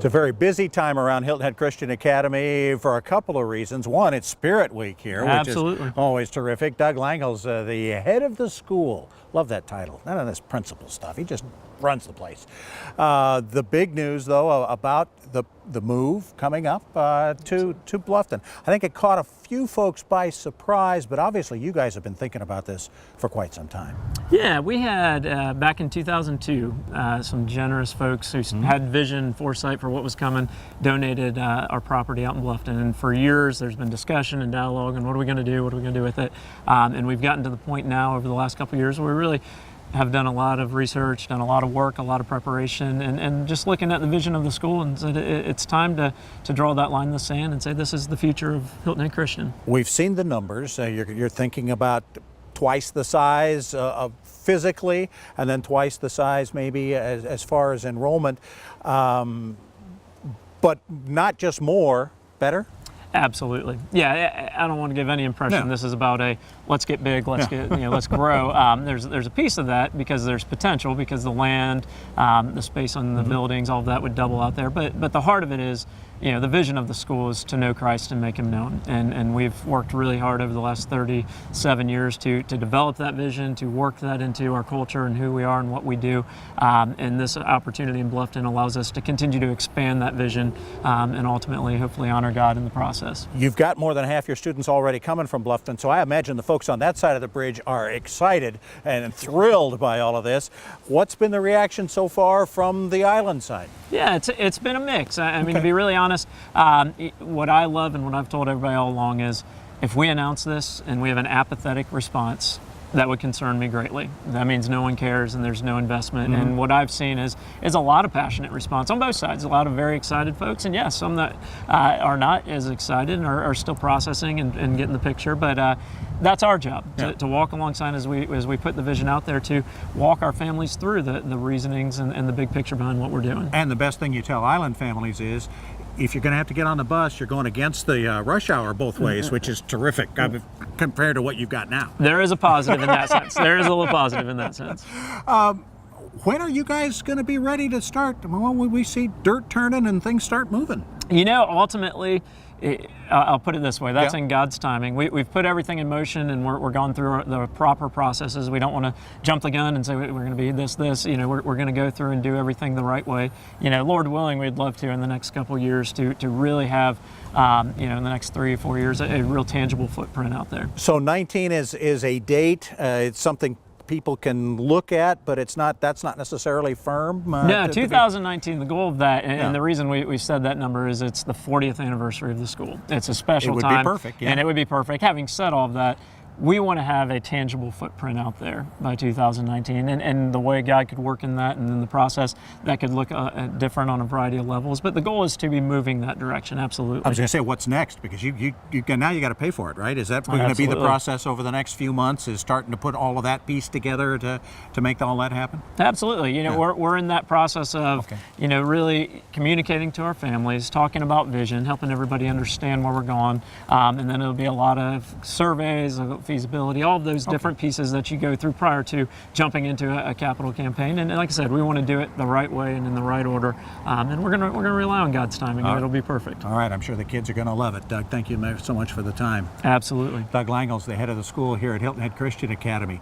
It's a very busy time around Hilton Head Christian Academy for a couple of reasons. One, it's Spirit Week here, which is always terrific. Doug Langle's the head of the school. Love that title. None of this principal stuff. He just runs the place. The big news, though, about the move coming up to Bluffton. I think it caught a few folks by surprise, but obviously you guys have been thinking about this for quite some time. Yeah, we had back in 2002 some generous folks who had vision, foresight for what was coming, donated our property out in Bluffton, and for years there's been discussion and dialogue on what are we going to do, what are we going to do with it, and we've gotten to the point now over the last couple of years where we really have done a lot of research, done a lot of work, a lot of preparation, and just looking at the vision of the school, and said it's time to draw that line in the sand and say this is the future of Hilton Head Christian. We've seen the numbers. You're thinking about twice the size physically, and then twice the size maybe as far as enrollment, but not just more, better? Absolutely. Yeah, I don't want to give any impression this is about a let's get big, let's get let's grow. There's a piece of that because there's potential, because the land, the space on the buildings, all of that would double out there. But the heart of it is, the vision of the school is to know Christ and make Him known. And we've worked really hard over the last 37 years to develop that vision, to work that into our culture and who we are and what we do. And this opportunity in Bluffton allows us to continue to expand that vision and ultimately, hopefully, honor God in the process. You've got more than half your students already coming from Bluffton, so I imagine the folks on that side of the bridge are excited and thrilled by all of this. What's been the reaction so far from the island side? Yeah, it's been a mix. I mean, to be really honest, what I love and what I've told everybody all along is if we announce this and we have an apathetic response, that would concern me greatly. That means no one cares and there's no investment. And what I've seen is a lot of passionate response on both sides. A lot of very excited folks, and yes, some that are not as excited and are still processing and getting the picture. But that's our job, to walk alongside as we put the vision out there, to walk our families through the reasonings and the big picture behind what we're doing. And the best thing you tell island families is, if you're going to have to get on the bus, you're going against the rush hour both ways, which is terrific compared to what you've got now. There is a positive in that sense. There is a little positive in that sense. When are you guys going to be ready to start? When we see dirt turning and things start moving? Ultimately, I'll put it this way, that's in God's timing. We've put everything in motion and we're going through the proper processes. We don't want to jump the gun and say we're going to be this. We're going to go through and do everything the right way. Lord willing, we'd love to in the next couple of years to really have, in the next 3 or 4 years, a real tangible footprint out there. So 19 is a date. It's something people can look at, but that's not necessarily firm? No, 2019, the goal of that, and the reason we said that number is it's the 40th anniversary of the school. It's a special time. It would be perfect, and it would be perfect. Having said all of that, we want to have a tangible footprint out there by 2019, and the way God could work in that and in the process, that could look different on a variety of levels, but the goal is to be moving that direction, absolutely. I was going to say, what's next? Because now you got to pay for it, right? Is that going to be the process over the next few months, is starting to put all of that piece together to make all that happen? Absolutely. We're in that process of, really communicating to our families, talking about vision, helping everybody understand where we're going, and then it'll be a lot of surveys, feasibility, all of those different pieces that you go through prior to jumping into a capital campaign. And like I said, we want to do it the right way and in the right order. And we're gonna rely on God's timing, and it'll be perfect. All right, I'm sure the kids are going to love it. Doug, thank you so much for the time. Absolutely. Doug Langle's the head of the school here at Hilton Head Christian Academy.